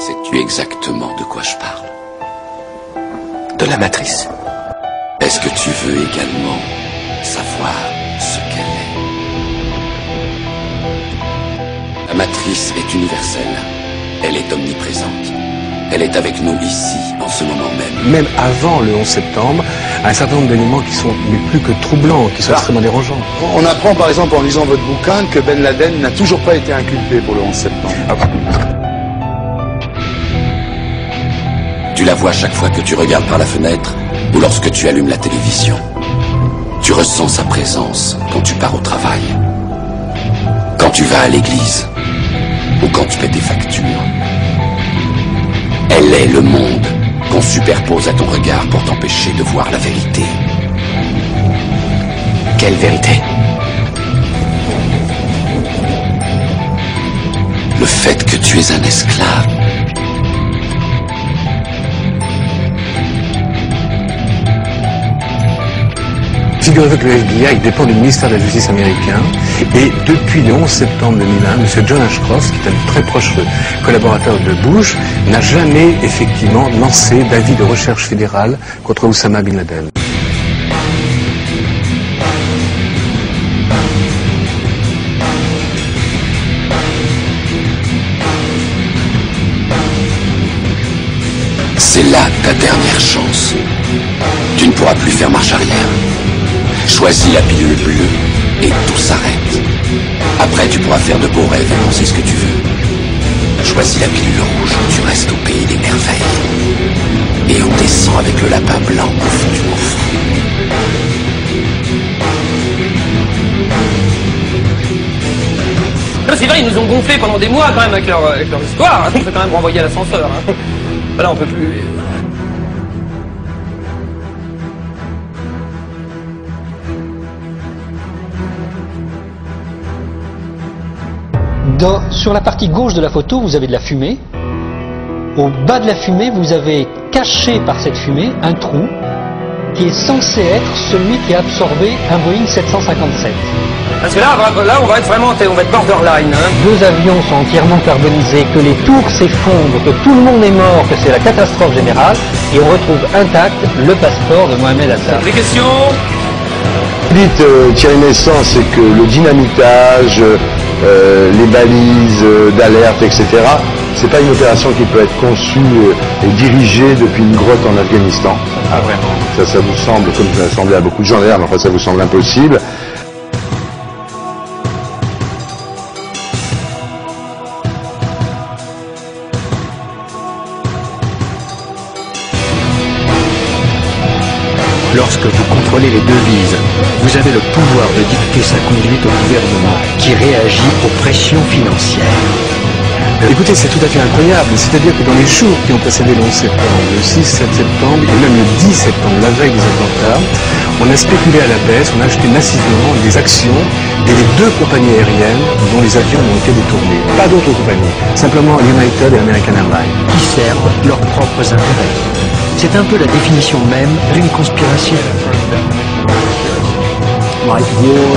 Sais-tu exactement de quoi je parle? De la matrice. Est-ce que tu veux également savoir ce qu'elle est? La matrice est universelle. Elle est omniprésente. Elle est avec nous ici, en ce moment même. Même avant le 11 septembre, un certain nombre d'éléments qui sont plus que troublants, qui sont extrêmement dérangeants. On apprend par exemple en lisant votre bouquin que Ben Laden n'a toujours pas été inculpé pour le 11 septembre. Tu la vois chaque fois que tu regardes par la fenêtre ou lorsque tu allumes la télévision. Tu ressens sa présence quand tu pars au travail, quand tu vas à l'église ou quand tu fais tes factures. Elle est le monde qu'on superpose à ton regard pour t'empêcher de voir la vérité. Quelle vérité? Le fait que tu es un esclave. Figurez-vous que le FBI dépend du ministère de la Justice américain et depuis le 11 septembre 2001, M. John Ashcroft, qui est un très proche collaborateur de Bush, n'a jamais effectivement lancé d'avis de recherche fédérale contre Oussama Bin Laden. C'est là ta dernière chance. Tu ne pourras plus faire marche arrière. Choisis la pilule bleue et tout s'arrête. Après, tu pourras faire de beaux rêves et penser ce que tu veux. Choisis la pilule rouge, tu restes au pays des merveilles. Et on descend avec le lapin blanc au fond du gouffre. C'est vrai, ils nous ont gonflé pendant des mois quand même avec leur histoire. On peut quand même renvoyer à l'ascenseur. Là, on peut plus... Sur la partie gauche de la photo, vous avez de la fumée. Au bas de la fumée, vous avez caché par cette fumée un trou qui est censé être celui qui a absorbé un Boeing 757. Parce que là, on va être vraiment, on va être borderline. Hein. Deux avions sont entièrement carbonisés, que les tours s'effondrent, que tout le monde est mort, que c'est la catastrophe générale, et on retrouve intact le passeport de Mohamed Atta. Des questions? Vous dites Thierry Messant, c'est que le dynamitage, les balises d'alerte, etc., c'est pas une opération qui peut être conçue et dirigée depuis une grotte en Afghanistan. Ah vraiment? Ça vous semble, comme ça a semblé à beaucoup de gens d'ailleurs, mais enfin ça vous semble impossible. Lorsque vous contrôlez les devises, vous avez le pouvoir de dicter sa conduite au gouvernement qui réagit aux pressions financières. Écoutez, c'est tout à fait incroyable. C'est-à-dire que dans les jours qui ont précédé le 11 septembre, le 6, 7 septembre et même le 10 septembre, la veille des attentats, on a spéculé à la baisse, on a acheté massivement des actions des deux compagnies aériennes dont les avions ont été détournés. Pas d'autres compagnies, simplement United et American Airlines. Qui servent leurs propres intérêts. C'est un peu la définition même d'une conspiration.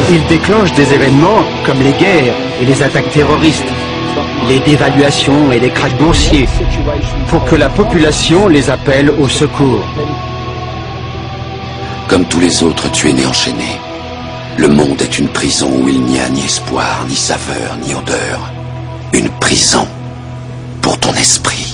Ils déclenchent des événements comme les guerres et les attaques terroristes, les dévaluations et les krachs boursiers, pour que la population les appelle au secours. Comme tous les autres, tu es né enchaîné. Le monde est une prison où il n'y a ni espoir, ni saveur, ni odeur. Une prison pour ton esprit.